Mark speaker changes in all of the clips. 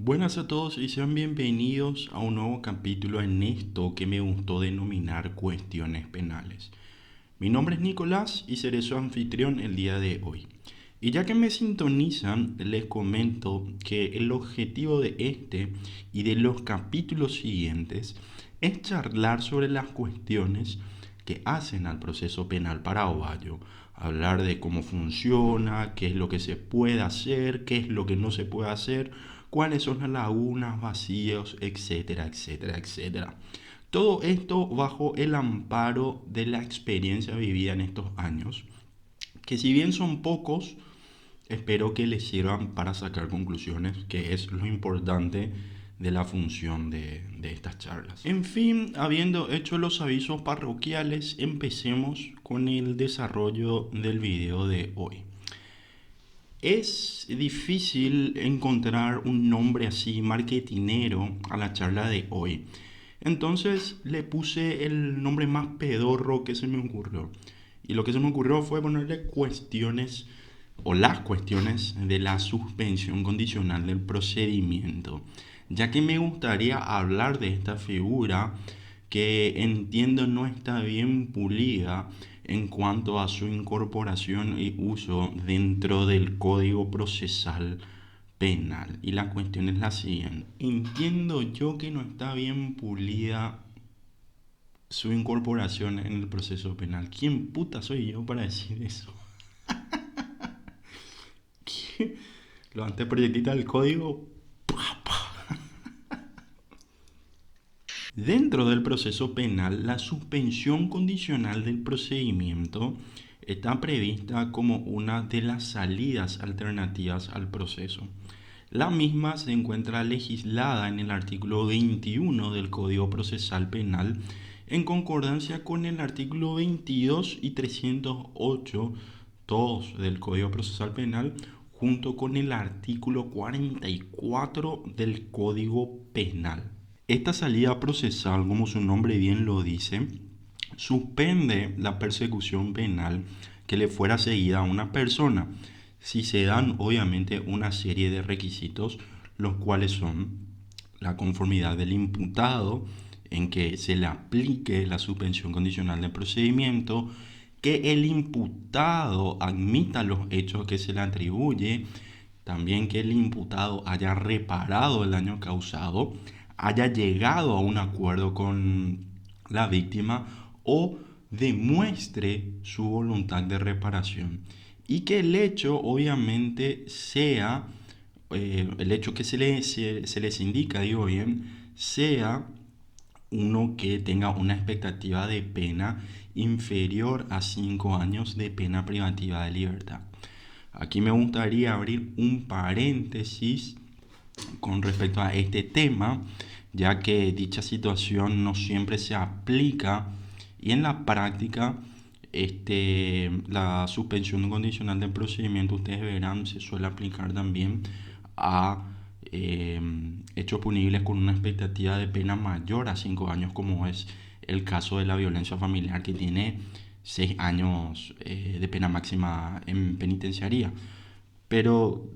Speaker 1: Buenas a todos y sean bienvenidos a un nuevo capítulo en esto que me gustó denominar cuestiones penales. Mi nombre es Nicolás y seré su anfitrión el día de hoy. Y ya que me sintonizan, les comento que el objetivo de este y de los capítulos siguientes es charlar sobre las cuestiones que hacen al proceso penal paraguayo, hablar de cómo funciona, qué es lo que se puede hacer, qué es lo que no se puede hacer, cuáles son las lagunas, vacíos, etcétera, etcétera, etcétera. Todo esto bajo el amparo de la experiencia vivida en estos años, que si bien son pocos, espero que les sirvan para sacar conclusiones, que es lo importante de la función de estas charlas. En fin, habiendo hecho los avisos parroquiales, empecemos con el desarrollo del video de hoy. Es difícil encontrar un nombre así marketinero a la charla de hoy. Entonces le puse el nombre más pedorro que se me ocurrió. Y lo que se me ocurrió fue ponerle cuestiones o las cuestiones de la suspensión condicional del procedimiento, ya que me gustaría hablar de esta figura que entiendo no está bien pulida en cuanto a su incorporación y uso dentro del Código Procesal Penal. Y la cuestión es la siguiente: entiendo yo que no está bien pulida su incorporación en el proceso penal. ¿Quién puta soy yo para decir eso? Los anteproyectistas del código. Dentro del proceso penal, la suspensión condicional del procedimiento está prevista como una de las salidas alternativas al proceso. La misma se encuentra legislada en el artículo 21 del Código Procesal Penal, en concordancia con el artículo 22 y 308 todos del Código Procesal Penal, junto con el artículo 44 del Código Penal. Esta salida procesal, como su nombre bien lo dice, suspende la persecución penal que le fuera seguida a una persona, si se dan obviamente una serie de requisitos, los cuales son la conformidad del imputado en que se le aplique la suspensión condicional del procedimiento, que el imputado admita los hechos que se le atribuye, también que el imputado haya reparado el daño causado, haya llegado a un acuerdo con la víctima o demuestre su voluntad de reparación, y que el hecho obviamente sea, el hecho que se les indica, digo bien, sea uno que tenga una expectativa de pena inferior a 5 años de pena privativa de libertad. Aquí me gustaría abrir un paréntesis con respecto a este tema, ya que dicha situación no siempre se aplica y en la práctica la suspensión condicional del procedimiento, ustedes verán, se suele aplicar también a hechos punibles con una expectativa de pena mayor a 5 años, como es el caso de la violencia familiar, que tiene 6 años de pena máxima en penitenciaría. Pero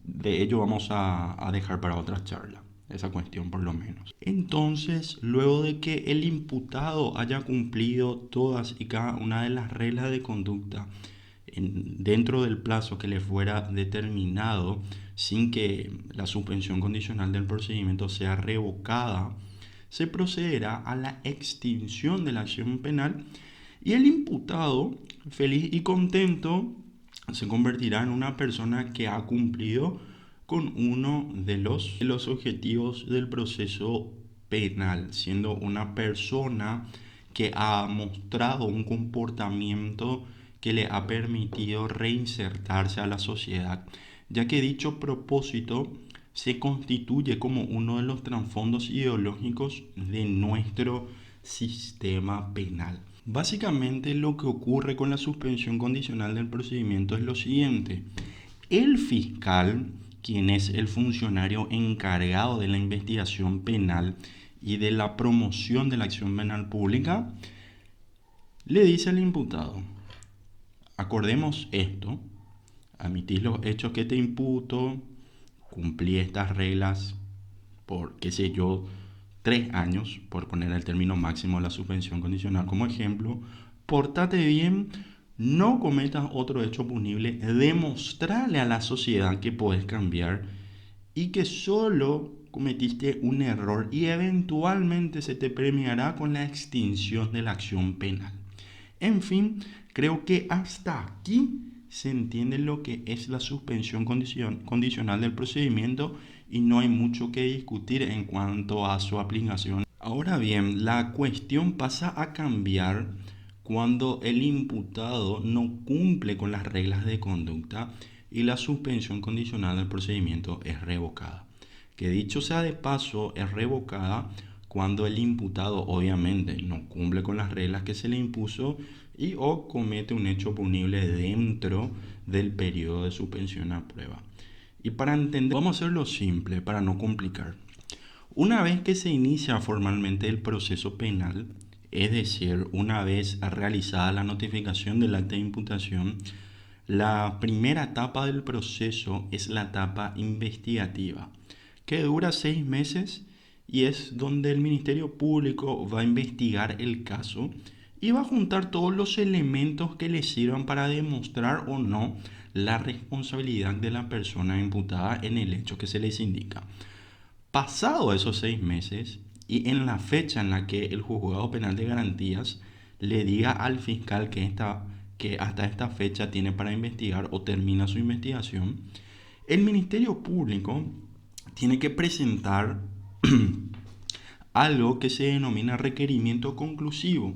Speaker 1: de ello vamos a dejar para otra charla, esa cuestión por lo menos. Entonces, luego de que el imputado haya cumplido todas y cada una de las reglas de conducta dentro del plazo que le fuera determinado, sin que la suspensión condicional del procedimiento sea revocada, se procederá a la extinción de la acción penal y el imputado, feliz y contento, se convertirá en una persona que ha cumplido con uno de los objetivos del proceso penal, siendo una persona que ha mostrado un comportamiento que le ha permitido reinsertarse a la sociedad, ya que dicho propósito se constituye como uno de los trasfondos ideológicos de nuestro sistema penal. Básicamente lo que ocurre con la suspensión condicional del procedimiento es lo siguiente: el fiscal, quien es el funcionario encargado de la investigación penal y de la promoción de la acción penal pública, le dice al imputado: acordemos esto, admitís los hechos que te imputo, cumplí estas reglas por, qué sé yo, 3 años, por poner el término máximo de la suspensión condicional como ejemplo, pórtate bien, no cometas otro hecho punible, demostrarle a la sociedad que puedes cambiar y que solo cometiste un error y eventualmente se te premiará con la extinción de la acción penal. En fin, creo que hasta aquí se entiende lo que es la suspensión condicional del procedimiento y no hay mucho que discutir en cuanto a su aplicación. Ahora bien, la cuestión pasa a cambiar cuando el imputado no cumple con las reglas de conducta y la suspensión condicional del procedimiento es revocada. Que dicho sea de paso, es revocada cuando el imputado obviamente no cumple con las reglas que se le impuso y o comete un hecho punible dentro del periodo de suspensión a prueba. Y para entender, vamos a hacerlo simple para no complicar. Una vez que se inicia formalmente el proceso penal, es decir, una vez realizada la notificación del acta de imputación, la primera etapa del proceso es la etapa investigativa, que dura 6 meses y es donde el Ministerio Público va a investigar el caso y va a juntar todos los elementos que le sirvan para demostrar o no la responsabilidad de la persona imputada en el hecho que se les indica. Pasado esos 6 meses y en la fecha en la que el juzgado penal de garantías le diga al fiscal que hasta esta fecha tiene para investigar o termina su investigación, el Ministerio Público tiene que presentar algo que se denomina requerimiento conclusivo,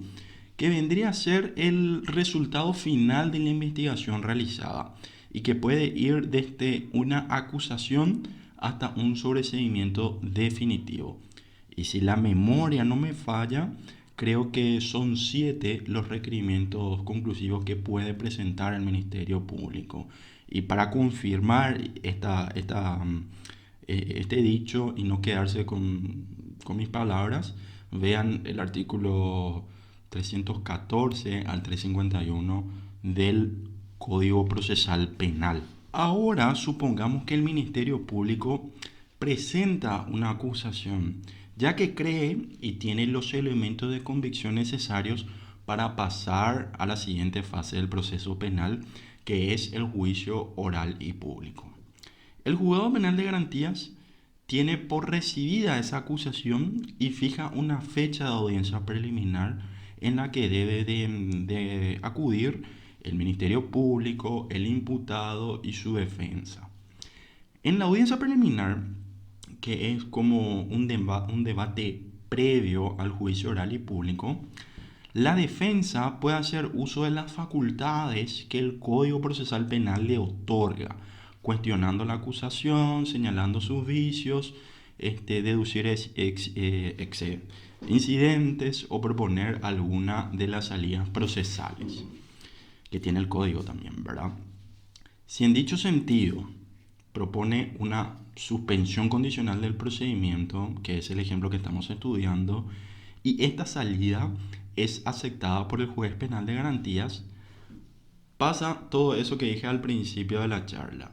Speaker 1: que vendría a ser el resultado final de la investigación realizada y que puede ir desde una acusación hasta un sobreseimiento definitivo. Y si la memoria no me falla, creo que son 7 los requerimientos conclusivos que puede presentar el Ministerio Público. Y para confirmar este dicho y no quedarse con mis palabras, vean el artículo 314 al 351 del Código Procesal Penal. Ahora supongamos que el Ministerio Público presenta una acusación, ya que cree y tiene los elementos de convicción necesarios para pasar a la siguiente fase del proceso penal, que es el juicio oral y público. El juzgado penal de garantías tiene por recibida esa acusación y fija una fecha de audiencia preliminar en la que debe de acudir el Ministerio Público, el imputado y su defensa. En la audiencia preliminar, que es como un debate previo al juicio oral y público, la defensa puede hacer uso de las facultades que el Código Procesal Penal le otorga, cuestionando la acusación, señalando sus vicios, deducir incidentes o proponer alguna de las salidas procesales que tiene el código también, ¿verdad? Si en dicho sentido propone una suspensión condicional del procedimiento, que es el ejemplo que estamos estudiando, y esta salida es aceptada por el juez penal de garantías, pasa todo eso que dije al principio de la charla,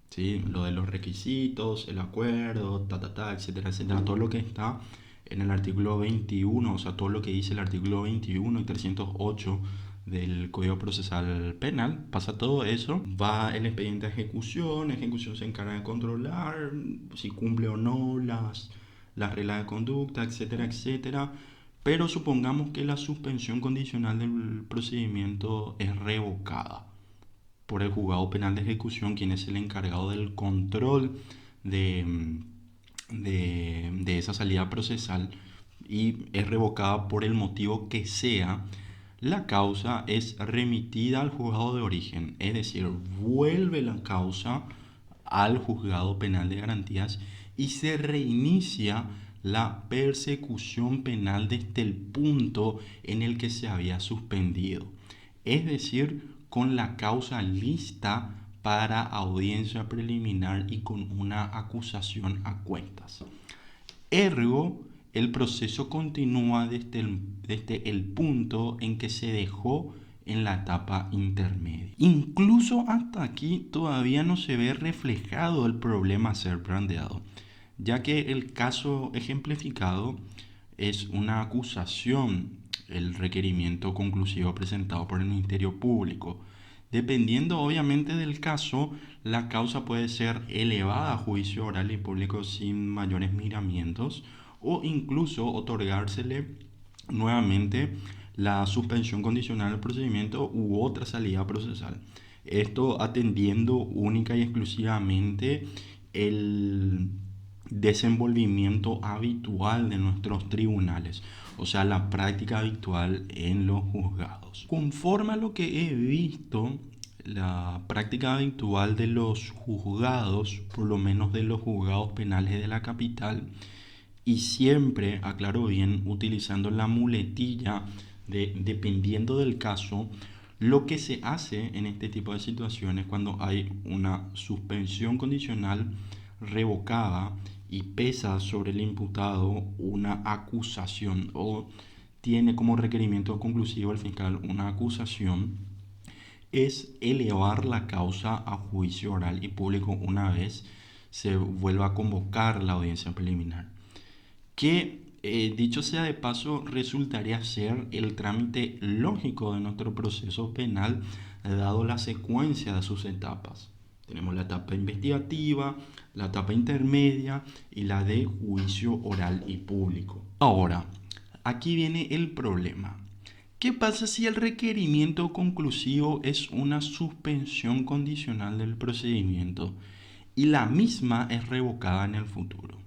Speaker 1: ¿sí? Lo de los requisitos, el acuerdo, etcétera, etcétera, todo lo que está en el artículo 21, o sea, todo lo que dice el artículo 21 y 308 del Código Procesal Penal, pasa todo eso, va el expediente a ejecución se encarga de controlar si cumple o no las reglas de conducta, etcétera, etcétera. Pero supongamos que la suspensión condicional del procedimiento es revocada por el juzgado penal de ejecución, quien es el encargado del control de esa salida procesal, y es revocada por el motivo que sea. La causa es remitida al juzgado de origen, es decir, vuelve la causa al juzgado penal de garantías y se reinicia la persecución penal desde el punto en el que se había suspendido, es decir, con la causa lista para audiencia preliminar y con una acusación a cuentas. Ergo, el proceso continúa desde el punto en que se dejó en la etapa intermedia. Incluso hasta aquí todavía no se ve reflejado el problema a ser planteado, ya que el caso ejemplificado es una acusación, el requerimiento conclusivo presentado por el Ministerio Público. Dependiendo obviamente del caso, la causa puede ser elevada a juicio oral y público sin mayores miramientos o incluso otorgársele nuevamente la suspensión condicional del procedimiento u otra salida procesal. Esto atendiendo única y exclusivamente el desenvolvimiento habitual de nuestros tribunales, o sea, la práctica habitual en los juzgados. Conforme a lo que he visto, la práctica habitual de los juzgados, por lo menos de los juzgados penales de la capital, y siempre, aclaro bien, utilizando la muletilla de dependiendo del caso, lo que se hace en este tipo de situaciones cuando hay una suspensión condicional revocada y pesa sobre el imputado una acusación o tiene como requerimiento conclusivo el fiscal una acusación, es elevar la causa a juicio oral y público una vez se vuelva a convocar la audiencia preliminar, que dicho sea de paso resultaría ser el trámite lógico de nuestro proceso penal dado la secuencia de sus etapas. Tenemos la etapa investigativa, la etapa intermedia y la de juicio oral y público. Ahora, aquí viene el problema. ¿Qué pasa si el requerimiento conclusivo es una suspensión condicional del procedimiento y la misma es revocada en el futuro?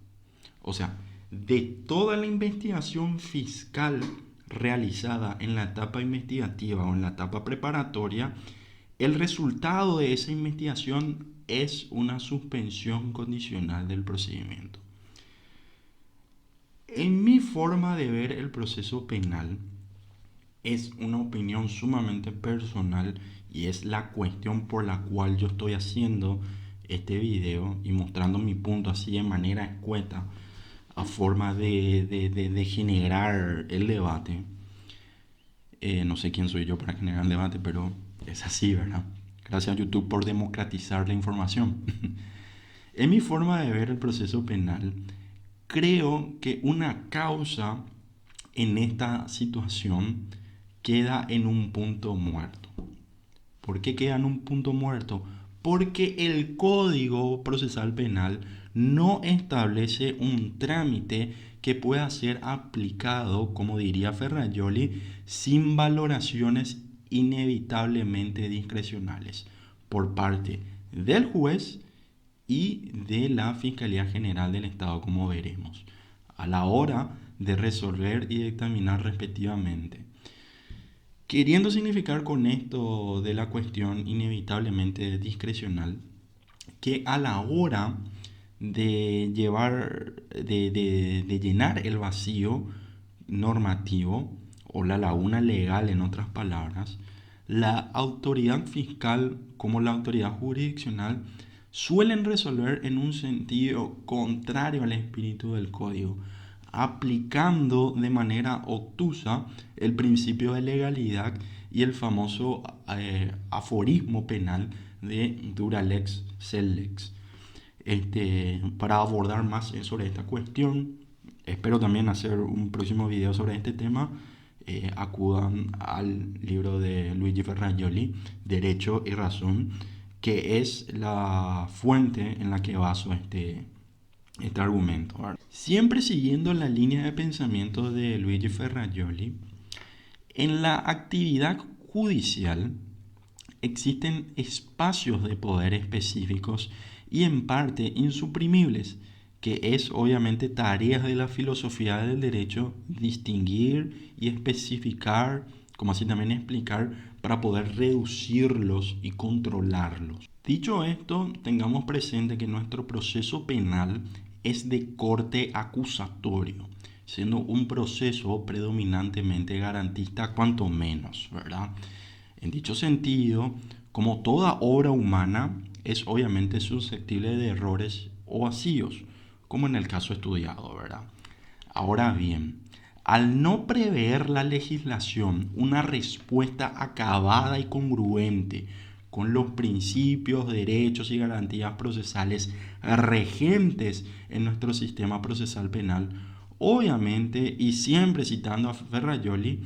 Speaker 1: O sea, de toda la investigación fiscal realizada en la etapa investigativa o en la etapa preparatoria, el resultado de esa investigación es una suspensión condicional del procedimiento. En mi forma de ver el proceso penal, es una opinión sumamente personal y es la cuestión por la cual yo estoy haciendo este video y mostrando mi punto así de manera escueta, a forma de generar el debate. No sé quién soy yo para generar el debate, pero es así, ¿verdad? Gracias a YouTube por democratizar la información. En mi forma de ver el proceso penal, creo que una causa en esta situación queda en un punto muerto. ¿Por qué queda en un punto muerto? Porque el Código Procesal Penal no establece un trámite que pueda ser aplicado, como diría Ferrajoli, sin valoraciones inevitablemente discrecionales por parte del juez y de la Fiscalía General del Estado, como veremos, a la hora de resolver y dictaminar respectivamente. Queriendo significar con esto de la cuestión inevitablemente discrecional, que a la hora de llenar el vacío normativo o la laguna legal, en otras palabras, la autoridad fiscal como la autoridad jurisdiccional suelen resolver en un sentido contrario al espíritu del código, aplicando de manera obtusa el principio de legalidad y el famoso aforismo penal de dura lex sed lex. Para abordar más sobre esta cuestión, espero también hacer un próximo video sobre este tema. Acudan al libro de Luigi Ferrajoli, Derecho y Razón, que es la fuente en la que baso este argumento. Siempre siguiendo la línea de pensamiento de Luigi Ferrajoli, en la actividad judicial existen espacios de poder específicos y en parte insuprimibles, que es obviamente tarea de la filosofía del derecho distinguir y especificar, como así también explicar, para poder reducirlos y controlarlos. Dicho esto, tengamos presente que nuestro proceso penal es de corte acusatorio, siendo un proceso predominantemente garantista cuanto menos, ¿verdad? En dicho sentido, como toda obra humana, es obviamente susceptible de errores o vacíos, como en el caso estudiado, ¿verdad? Ahora bien, al no prever la legislación una respuesta acabada y congruente con los principios, derechos y garantías procesales regentes en nuestro sistema procesal penal, obviamente, y siempre citando a Ferrajoli,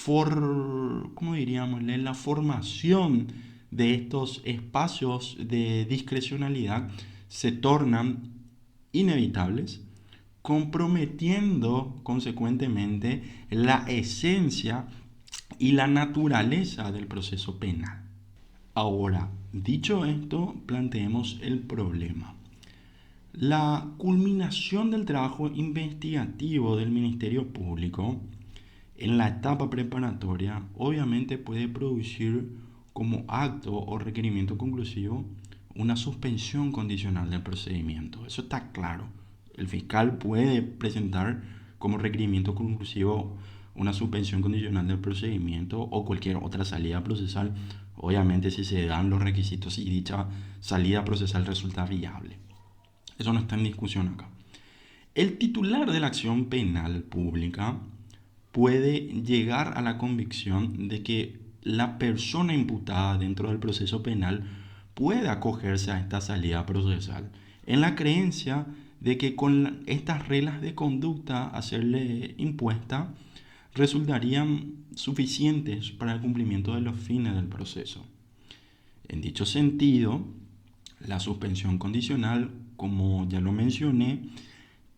Speaker 1: ¿cómo diríamos? La formación de estos espacios de discrecionalidad se tornan inevitables, comprometiendo consecuentemente la esencia y la naturaleza del proceso penal. Ahora, dicho esto, planteemos el problema. La culminación del trabajo investigativo del Ministerio Público en la etapa preparatoria obviamente puede producir como acto o requerimiento conclusivo una suspensión condicional del procedimiento. Eso está claro. El fiscal puede presentar como requerimiento conclusivo una suspensión condicional del procedimiento o cualquier otra salida procesal, obviamente si se dan los requisitos y dicha salida procesal resulta viable. Eso no está en discusión acá. El titular de la acción penal pública puede llegar a la convicción de que la persona imputada dentro del proceso penal puede acogerse a esta salida procesal, en la creencia de que con estas reglas de conducta a serle impuesta resultarían suficientes para el cumplimiento de los fines del proceso. En dicho sentido, la suspensión condicional, como ya lo mencioné,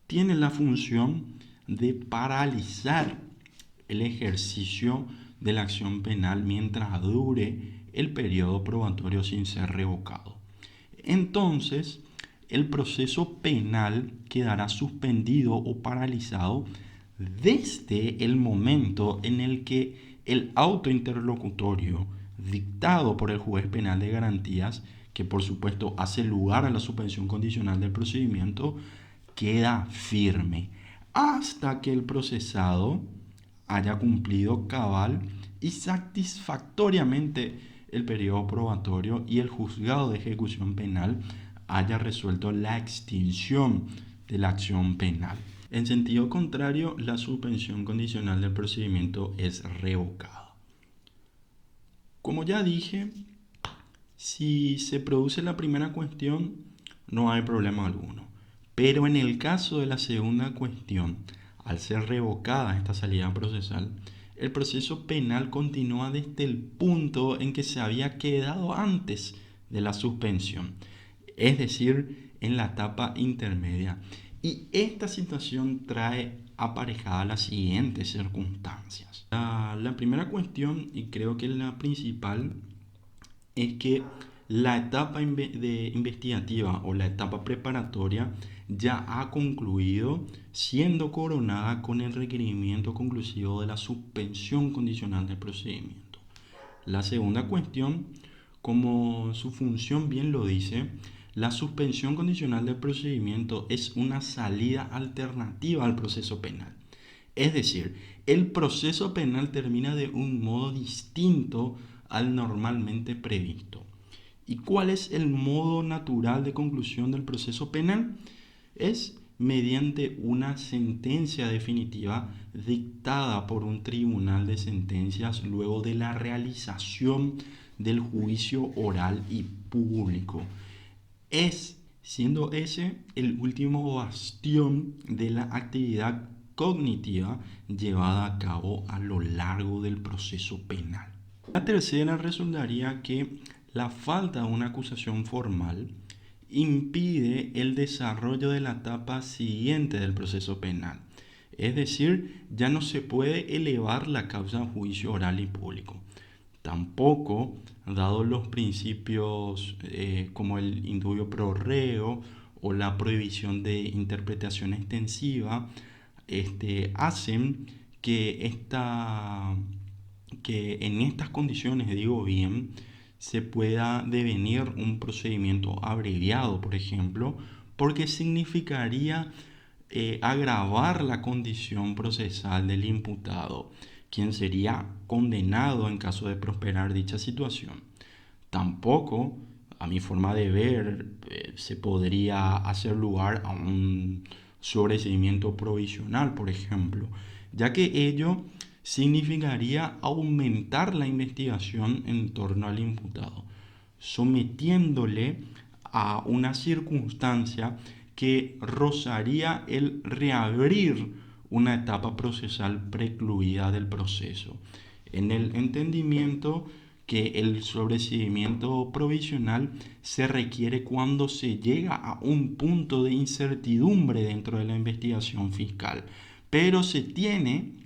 Speaker 1: tiene la función de paralizar el ejercicio de la acción penal mientras dure el periodo probatorio sin ser revocado. Entonces, el proceso penal quedará suspendido o paralizado desde el momento en el que el auto interlocutorio dictado por el juez penal de garantías, que por supuesto hace lugar a la suspensión condicional del procedimiento, queda firme hasta que el procesado haya cumplido cabal y satisfactoriamente el periodo probatorio y el juzgado de ejecución penal haya resuelto la extinción de la acción penal. En sentido contrario, la suspensión condicional del procedimiento es revocada. Como ya dije, si se produce la primera cuestión, no hay problema alguno. Pero en el caso de la segunda cuestión, al ser revocada esta salida procesal, el proceso penal continúa desde el punto en que se había quedado antes de la suspensión, es decir, en la etapa intermedia. Y esta situación trae aparejada las siguientes circunstancias. La primera cuestión, y creo que la principal, es que la etapa investigativa o la etapa preparatoria ya ha concluido, siendo coronada con el requerimiento conclusivo de la suspensión condicional del procedimiento. La segunda cuestión, como su función bien lo dice, la suspensión condicional del procedimiento es una salida alternativa al proceso penal. Es decir, el proceso penal termina de un modo distinto al normalmente previsto. ¿Y cuál es el modo natural de conclusión del proceso penal? Es mediante una sentencia definitiva dictada por un tribunal de sentencias luego de la realización del juicio oral y público. Siendo ese el último bastión de la actividad cognitiva llevada a cabo a lo largo del proceso penal. La tercera resultaría que la falta de una acusación formal impide el desarrollo de la etapa siguiente del proceso penal. Es decir, ya no se puede elevar la causa a juicio oral y público. Tampoco, dado los principios como el indubio pro reo o la prohibición de interpretación extensiva, hacen que en estas condiciones, digo bien, se pueda devenir un procedimiento abreviado, por ejemplo, porque significaría agravar la condición procesal del imputado, quien sería condenado en caso de prosperar dicha situación. Tampoco, a mi forma de ver, se podría hacer lugar a un sobreseimiento provisional, por ejemplo, ya que ello significaría aumentar la investigación en torno al imputado, sometiéndole a una circunstancia que rozaría el reabrir una etapa procesal precluida del proceso, en el entendimiento que el sobreseimiento provisional se requiere cuando se llega a un punto de incertidumbre dentro de la investigación fiscal, pero se tiene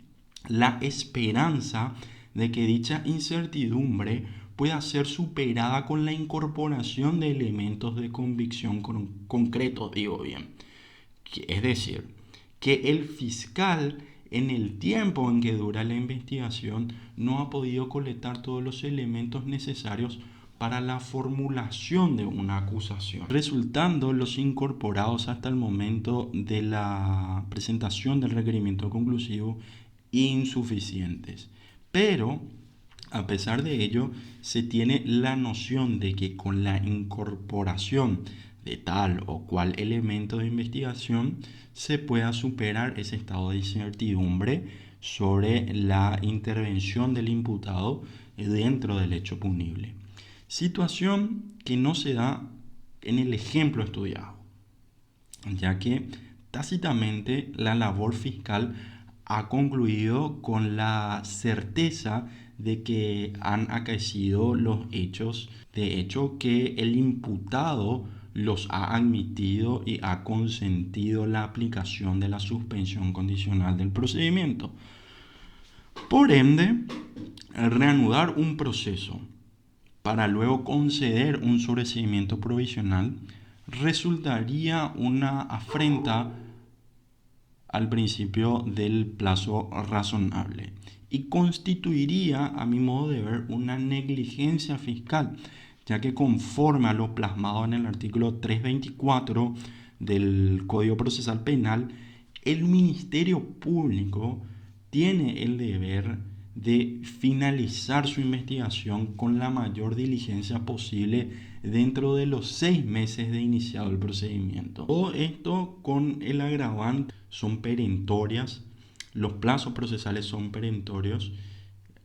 Speaker 1: la esperanza de que dicha incertidumbre pueda ser superada con la incorporación de elementos de convicción concretos, digo bien. Es decir, que el fiscal en el tiempo en que dura la investigación no ha podido colectar todos los elementos necesarios para la formulación de una acusación, resultando los incorporados hasta el momento de la presentación del requerimiento conclusivo insuficientes. Pero, a pesar de ello, se tiene la noción de que con la incorporación de tal o cual elemento de investigación se pueda superar ese estado de incertidumbre sobre la intervención del imputado dentro del hecho punible. Situación que no se da en el ejemplo estudiado, ya que tácitamente la labor fiscal ha concluido con la certeza de que han acaecido los hechos, de hecho que el imputado los ha admitido y ha consentido la aplicación de la suspensión condicional del procedimiento. Por ende, al reanudar un proceso para luego conceder un sobreseimiento provisional resultaría una afrenta al principio del plazo razonable y constituiría, a mi modo de ver, una negligencia fiscal, ya que conforme a lo plasmado en el artículo 324 del Código Procesal Penal, el Ministerio Público tiene el deber de finalizar su investigación con la mayor diligencia posible dentro de los 6 meses de iniciado el procedimiento. Todo esto con el agravante son perentorias, los plazos procesales son perentorios,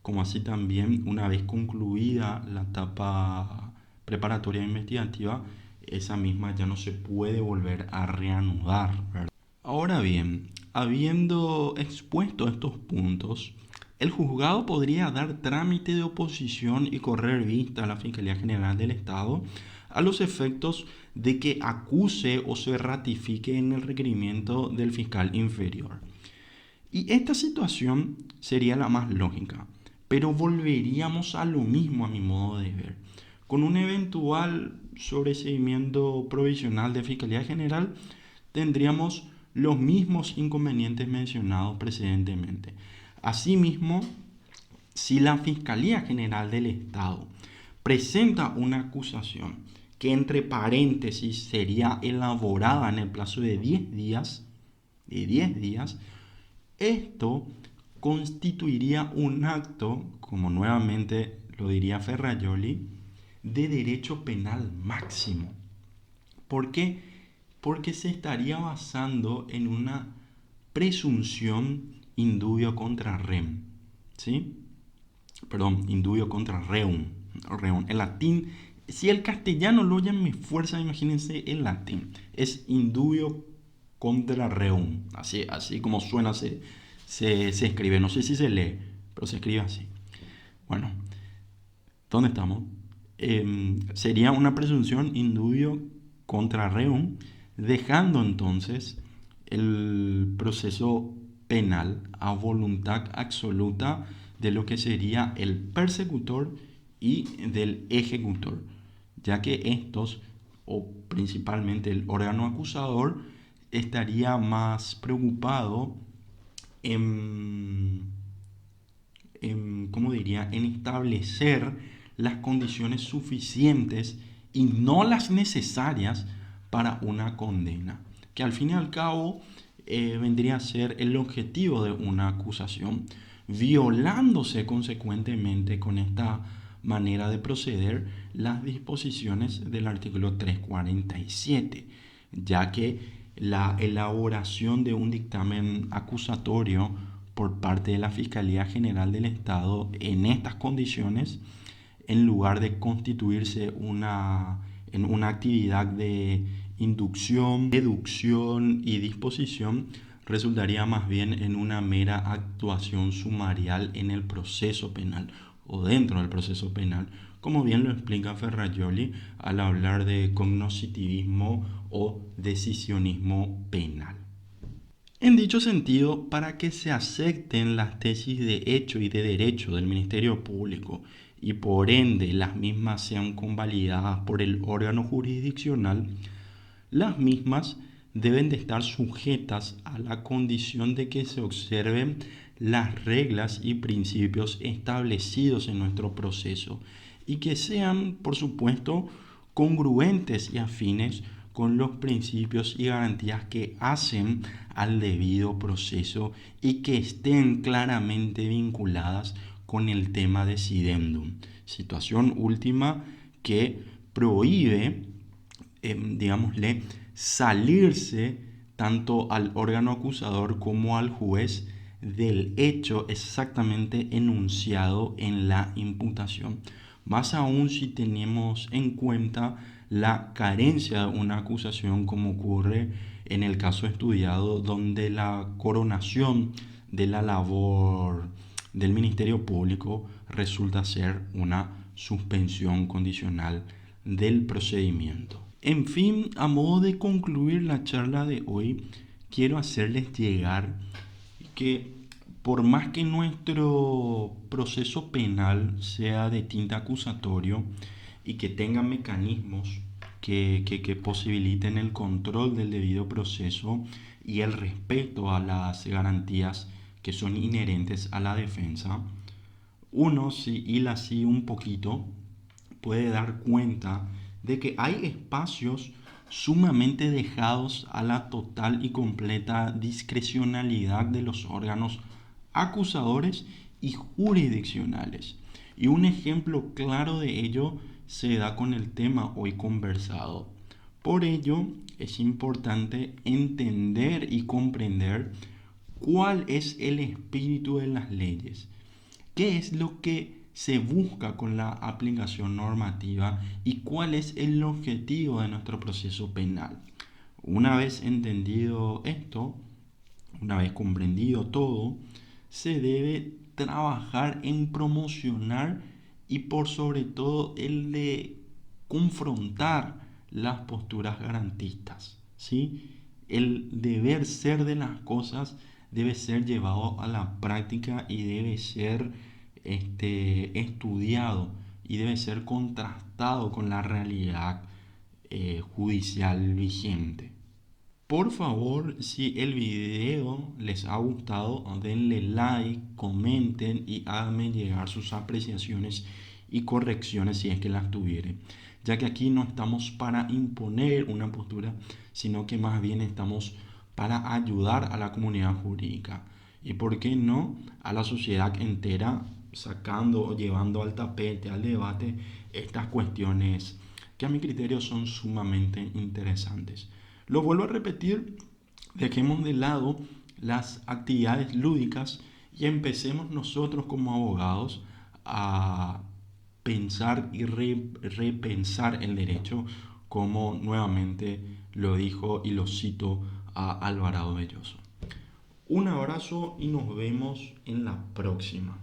Speaker 1: como así también una vez concluida la etapa preparatoria investigativa, esa misma ya no se puede volver a reanudar, ¿verdad? Ahora bien, habiendo expuesto estos puntos, el juzgado podría dar trámite de oposición y correr vista a la Fiscalía General del Estado a los efectos de que acuse o se ratifique en el requerimiento del fiscal inferior. Y esta situación sería la más lógica, pero volveríamos a lo mismo a mi modo de ver. Con un eventual sobreseimiento provisional de Fiscalía General, tendríamos los mismos inconvenientes mencionados precedentemente. Asimismo, si la Fiscalía General del Estado presenta una acusación que entre paréntesis sería elaborada en el plazo de 10 días, esto constituiría un acto, como nuevamente lo diría Ferrajoli, de derecho penal máximo. ¿Por qué? Porque se estaría basando en una presunción indubio contra rem, ¿sí? Perdón, indubio contra reum. El latín, si el castellano lo oyen mi fuerza, imagínense el latín. Es indubio contra reum. Así como suena se escribe. No sé si se lee, pero se escribe así. Bueno, ¿dónde estamos? Sería una presunción indubio contra reum, dejando entonces el proceso penal a voluntad absoluta de lo que sería el persecutor y del ejecutor, ya que estos, o principalmente el órgano acusador, estaría más preocupado ¿cómo diría?, en establecer las condiciones suficientes y no las necesarias para una condena, que al fin y al cabo vendría a ser el objetivo de una acusación, violándose consecuentemente con esta manera de proceder las disposiciones del artículo 347, ya que la elaboración de un dictamen acusatorio por parte de la Fiscalía General del Estado en estas condiciones, en lugar de constituirse en una actividad de inducción, deducción y disposición, resultaría más bien en una mera actuación sumarial en el proceso penal o dentro del proceso penal, como bien lo explica Ferrajoli al hablar de cognoscitivismo o decisionismo penal. En dicho sentido, para que se acepten las tesis de hecho y de derecho del Ministerio Público y por ende las mismas sean convalidadas por el órgano jurisdiccional, las mismas deben de estar sujetas a la condición de que se observen las reglas y principios establecidos en nuestro proceso y que sean, por supuesto, congruentes y afines con los principios y garantías que hacen al debido proceso y que estén claramente vinculadas con el tema decidendum, situación última que prohíbe, digámosle, salirse tanto al órgano acusador como al juez del hecho exactamente enunciado en la imputación. Más aún si tenemos en cuenta la carencia de una acusación, como ocurre en el caso estudiado, donde la coronación de la labor del Ministerio Público resulta ser una suspensión condicional del procedimiento. En fin, a modo de concluir la charla de hoy, quiero hacerles llegar que por más que nuestro proceso penal sea de tinte acusatorio y que tenga mecanismos que posibiliten el control del debido proceso y el respeto a las garantías que son inherentes a la defensa, uno, si hila así un poquito, puede dar cuenta de que hay espacios sumamente dejados a la total y completa discrecionalidad de los órganos acusadores y jurisdiccionales. Y un ejemplo claro de ello se da con el tema hoy conversado. Por ello, es importante entender y comprender cuál es el espíritu de las leyes, qué es lo que se busca con la aplicación normativa y cuál es el objetivo de nuestro proceso penal. Una vez entendido esto, una vez comprendido todo, se debe trabajar en promocionar y por sobre todo el de confrontar las posturas garantistas, ¿sí? El deber ser de las cosas debe ser llevado a la práctica y debe ser estudiado y debe ser contrastado con la realidad judicial vigente. Por favor, si el video les ha gustado, denle like, comenten y háganme llegar sus apreciaciones y correcciones si es que las tuvieren, ya que aquí no estamos para imponer una postura, sino que más bien estamos para ayudar a la comunidad jurídica y, por qué no, a la sociedad entera, sacando o llevando al tapete, al debate, estas cuestiones que a mi criterio son sumamente interesantes. Lo vuelvo a repetir, dejemos de lado las actividades lúdicas y empecemos nosotros como abogados a pensar y repensar el derecho, como nuevamente lo dijo y lo cito a Alvarado Belloso. Un abrazo y nos vemos en la próxima.